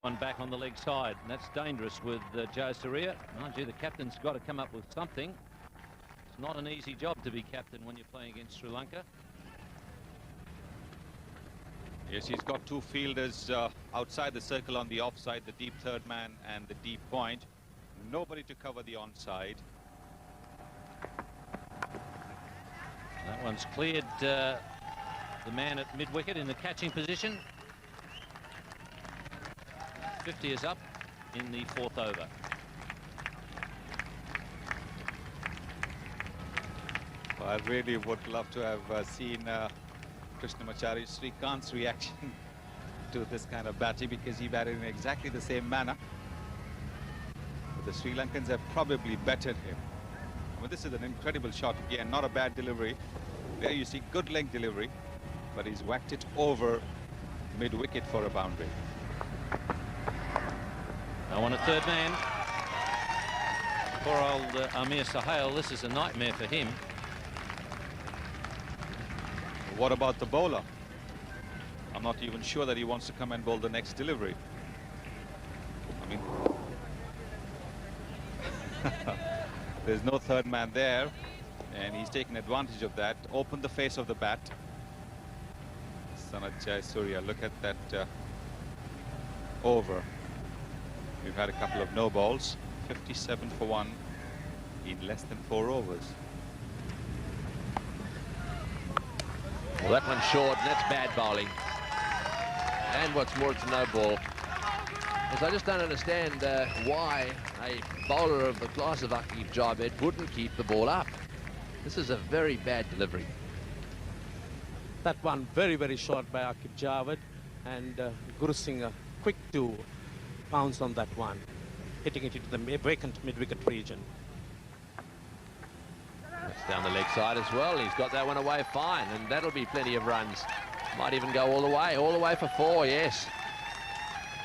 One back on the leg side, and that's dangerous with Jayasuriya. Mind you, the captain's got to come up with something. It's not an easy job to be captain when you're playing against Sri Lanka. Yes, he's got two fielders outside the circle on the offside, the deep third man and the deep point. Nobody to cover the onside. That one's cleared the man at mid-wicket in the catching position. 50 is up in the 4th over. Well, I really would love to have seen Krishnamacharya Srikant's reaction to this kind of batting, because he batted in exactly the same manner. But the Sri Lankans have probably bettered him. I mean, this is an incredible shot again, not a bad delivery. There you see good leg delivery, but he's whacked it over mid-wicket for a boundary. Now on a third man. Poor old Amir Sahel, this is a nightmare for him. What about the bowler? I'm not even sure that he wants to come and bowl the next delivery. I mean, there's no third man there, and he's taken advantage of that. Open the face of the bat. Sanath Jayasuriya, look at that over. We've had a couple of no balls, 57 for 1 in less than 4 overs. Well, that one's short, and that's bad bowling. And what's more, it's a no ball. Because I just don't understand why a bowler of the class of Aqib Javed wouldn't keep the ball up. This is a very bad delivery. That one very, very short by Aqib Javed, and Gurusinha quick to pounce on that one, hitting it into the vacant mid-wicket region. That's down the leg side as well. He's got that one away fine, and that'll be plenty of runs. Might even go all the way for 4, yes.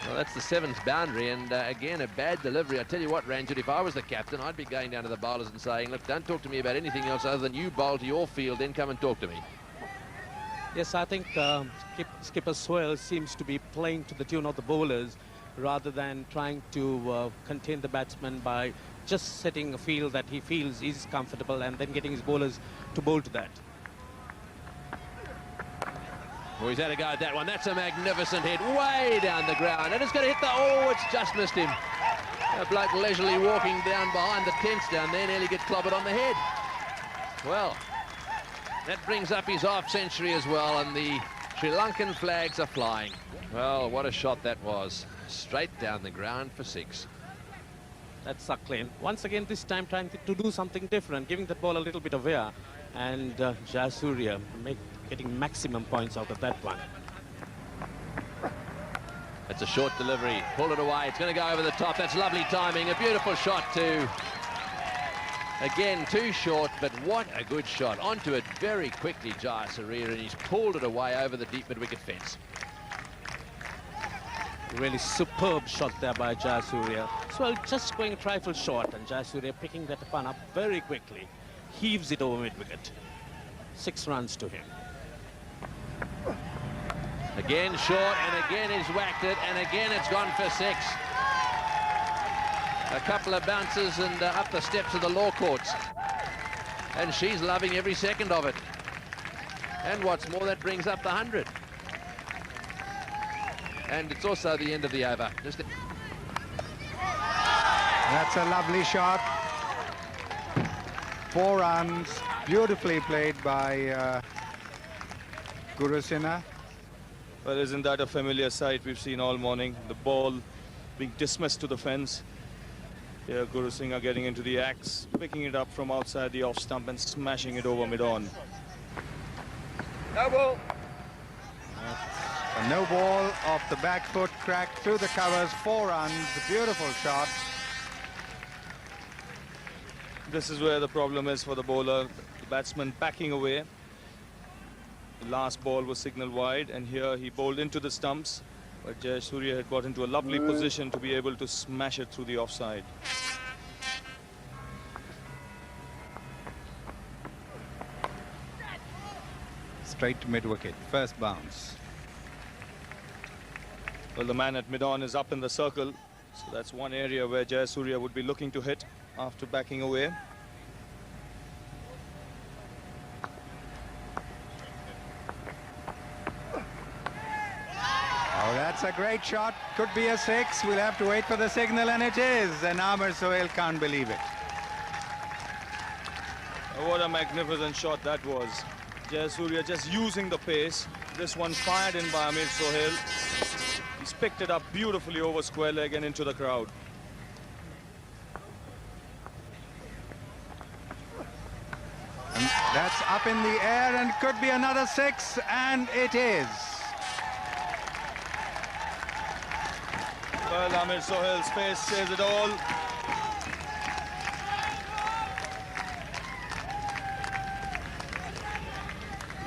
Well, that's the 7th boundary, and again, a bad delivery. I tell you what, Ranjit, if I was the captain, I'd be going down to the bowlers and saying, look, don't talk to me about anything else other than you bowl to your field, then come and talk to me. Yes, I think Skipper Swale seems to be playing to the tune of the bowlers, rather than trying to contain the batsman by just setting a field that he feels is comfortable and then getting his bowlers to bowl to that. Well, he's had a go at that one. That's a magnificent hit way down the ground, and it's going to hit the... Oh, it's just missed him. A bloke leisurely walking down behind the tents down there nearly gets clobbered on the head. Well, that brings up his half-century as well, and the Sri Lankan flags are flying. Well, what a shot that was. Straight down the ground for 6. That's Suckling. Once again, this time trying to do something different, giving the ball a little bit of air, and Jayasuriya getting maximum points out of that one. It's a short delivery. Pull it away. It's going to go over the top. That's lovely timing. A beautiful shot too. Again, too short, but what a good shot. Onto it very quickly, Jayasuriya, and he's pulled it away over the deep mid-wicket fence. Really superb shot there by Jayasuriya. So just going a trifle short, and Jayasuriya picking that one up very quickly. Heaves it over mid-wicket. 6 runs to him. Again short, and again he's whacked it, and again it's gone for 6. A couple of bounces and up the steps of the law courts. And she's loving every second of it. And what's more, that brings up the 100. And it's also the end of the over. That's a lovely shot. 4 runs, beautifully played by Gurusinha. Well, isn't that a familiar sight we've seen all morning? The ball being dismissed to the fence. Here, Gurusinha getting into the axe, picking it up from outside the off stump and smashing it over mid-on. No ball. A no ball off the back foot, cracked through the covers, 4 runs, beautiful shot. This is where the problem is for the bowler. The batsman backing away. The last ball was signaled wide, and here he bowled into the stumps. But Jayasuriya had got into a lovely position to be able to smash it through the offside. Straight to mid-wicket, first bounce. Well, the man at mid-on is up in the circle, so that's one area where Jayasuriya would be looking to hit after backing away. Oh, that's a great shot. Could be a 6. We'll have to wait for the signal, and it is. And Amir Sohail can't believe it. What a magnificent shot that was. Jayasuriya just using the pace. This one fired in by Amir Sohail. He's picked it up beautifully over square leg and into the crowd. And that's up in the air and could be another 6, and it is. Well, Amir Sohail's face says it all.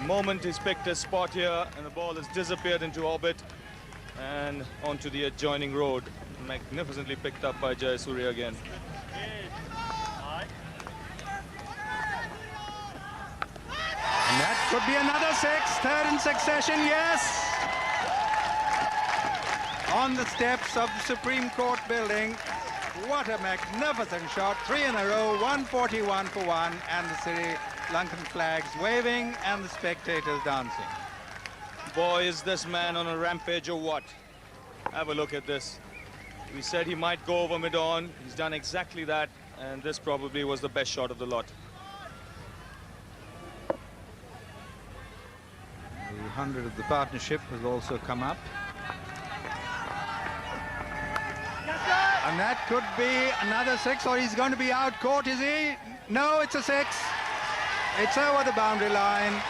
The moment he's picked his spot here and the ball has disappeared into orbit and onto the adjoining road. Magnificently picked up by Jayasuriya again. And that could be another 6, third in succession, yes. On the steps of the Supreme Court building. What a magnificent shot. 3 in a row, 141 for 1, and the Sri Lankan flags waving and the spectators dancing. Boy, is this man on a rampage or what? Have a look at this. We said he might go over mid-on. He's done exactly that, and this probably was the best shot of the lot. The 100 of the partnership has also come up. And that could be another 6, or he's going to be out caught, is he? No, it's a 6. It's over the boundary line.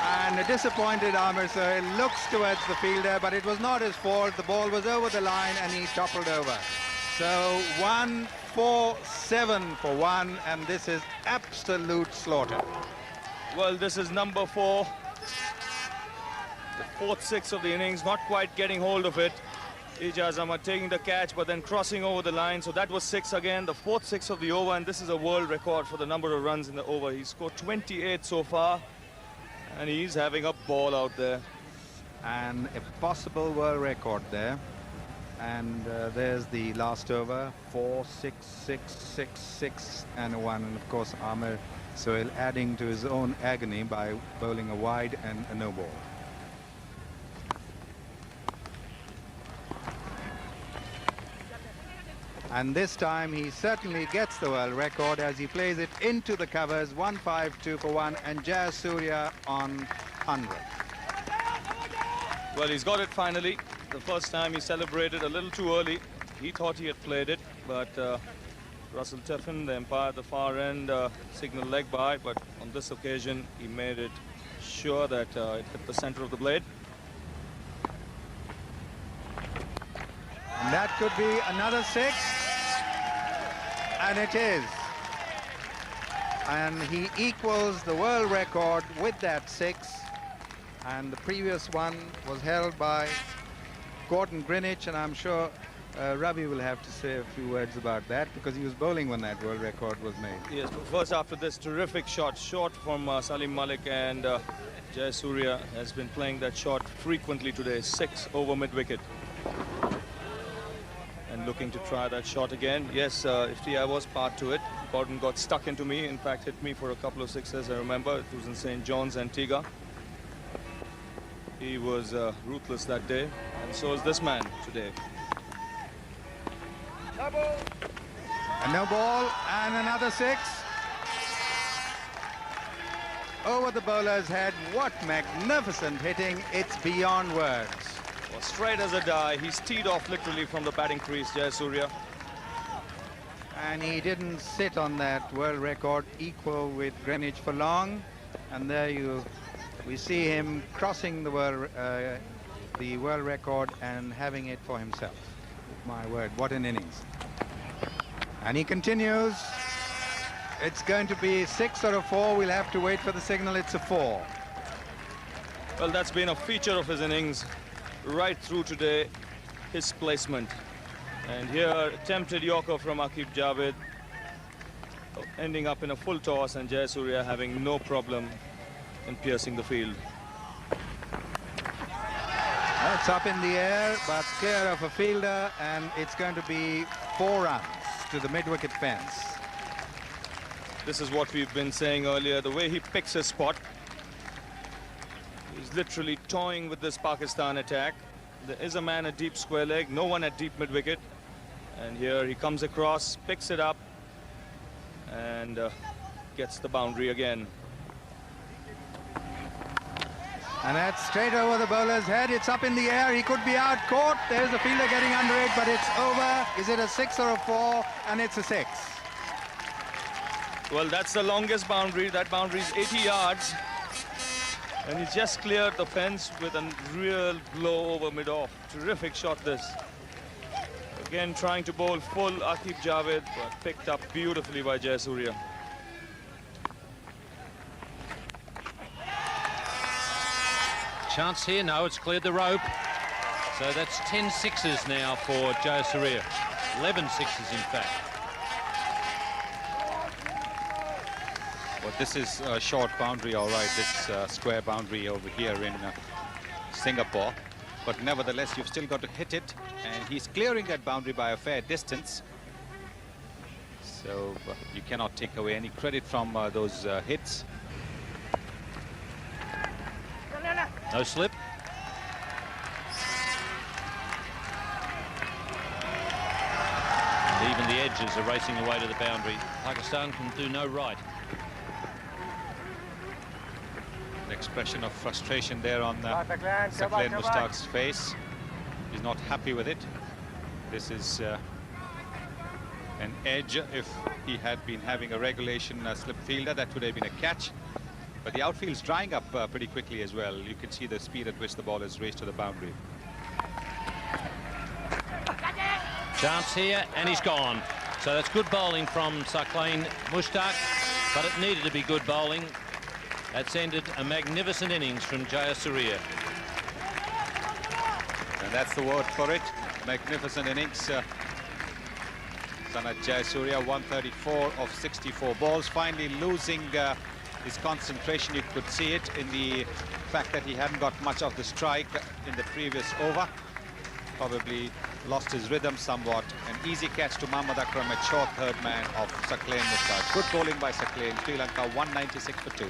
And a disappointed Amir Sohail looks towards the fielder, but it was not his fault. The ball was over the line and he toppled over. So 1-4-7 for 1, and this is absolute slaughter. Well, this is number 4. The 4th 6 of the innings, not quite getting hold of it. Ijaz Ahmad taking the catch, but then crossing over the line. So that was 6 again, the 4th 6 of the over, and this is a world record for the number of runs in the over. He scored 28 so far, and he's having a ball out there. And a possible world record there. And there's the last over, 4, 6, 6, 6, 6, and a 1. And of course, Amir Sohail adding to his own agony by bowling a wide and a no ball. And this time he certainly gets the world record as he plays it into the covers, 152 for 1, and Jayasuriya on 100. Well, he's got it finally. The first time he celebrated a little too early. He thought he had played it, but Russell Tiffin, the umpire at the far end, signaled leg by, but on this occasion he made it sure that it hit the center of the blade. And that could be another 6. And it is. And he equals the world record with that 6. And the previous one was held by Gordon Greenwich, and I'm sure Ravi will have to say a few words about that because he was bowling when that world record was made. Yes, but first after this terrific shot from Salim Malik, and Jayasuriya has been playing that shot frequently today, 6 over mid-wicket. And looking to try that shot again. Yes, Iftiaz was part to it. Gordon got stuck into me, in fact hit me for a couple of 6s, I remember. It was in St. John's, Antigua. He was ruthless that day, and so is this man today. A no ball and another 6. Over the bowler's head. What magnificent hitting. It's beyond words. Well, straight as a die. He's teed off literally from the batting crease, Jayasuriya. And he didn't sit on that world record equal with Greenwich for long. And there we see him crossing the world record and having it for himself. My word, what an innings. And he continues. It's going to be 6 or a 4. We'll have to wait for the signal. It's a 4. Well, that's been a feature of his innings right through today, his placement. And here, attempted Yorker from Aqib Javed, ending up in a full toss, and Jayasuriya having no problem in piercing the field. It's up in the air, but clear of a fielder, and it's going to be 4 runs to the mid-wicket fence. This is what we've been saying earlier. The way he picks his spot. He's literally toying with this Pakistan attack. There is a man at deep square leg, no one at deep mid-wicket. And here he comes across, picks it up, and gets the boundary again. And that's straight over the bowler's head. It's up in the air. He could be out, caught. There's the fielder getting under it, but it's over. Is it a 6 or a 4? And it's a 6. Well, that's the longest boundary. That boundary is 80 yards. And he's just cleared the fence with a real blow over mid-off. Terrific shot this. Again, trying to bowl full Aqib Javed, but picked up beautifully by Jayasuriya. Chance here, no, it's cleared the rope. So that's 10 sixes now for Jayasuriya. 11 sixes, in fact. Well, this is a short boundary, all right, this square boundary over here in Singapore. But nevertheless, you've still got to hit it, and he's clearing that boundary by a fair distance. So you cannot take away any credit from those hits. No slip. And even the edges are racing away to the boundary. Pakistan can do no right. An expression of frustration there on Saqlain Mushtaq's face. He's not happy with it. This is an edge. If he had been having a regulation slip fielder, that would have been a catch. But the outfield's drying up pretty quickly as well. You can see the speed at which the ball is raced to the boundary. Chance here, and he's gone. So that's good bowling from Saqlain Mushtaq, but it needed to be good bowling. That's ended a magnificent innings from Jayasuriya. And that's the word for it. Magnificent innings. Sanath Jayasuriya, 134 of 64 balls, finally losing his concentration. You could see it in the fact that he hadn't got much of the strike in the previous over. Probably lost his rhythm somewhat. An easy catch to Mohammad Akram at short third man of Saqlain Mushtaq. Good bowling by Saqlain. Sri Lanka 196 for 2.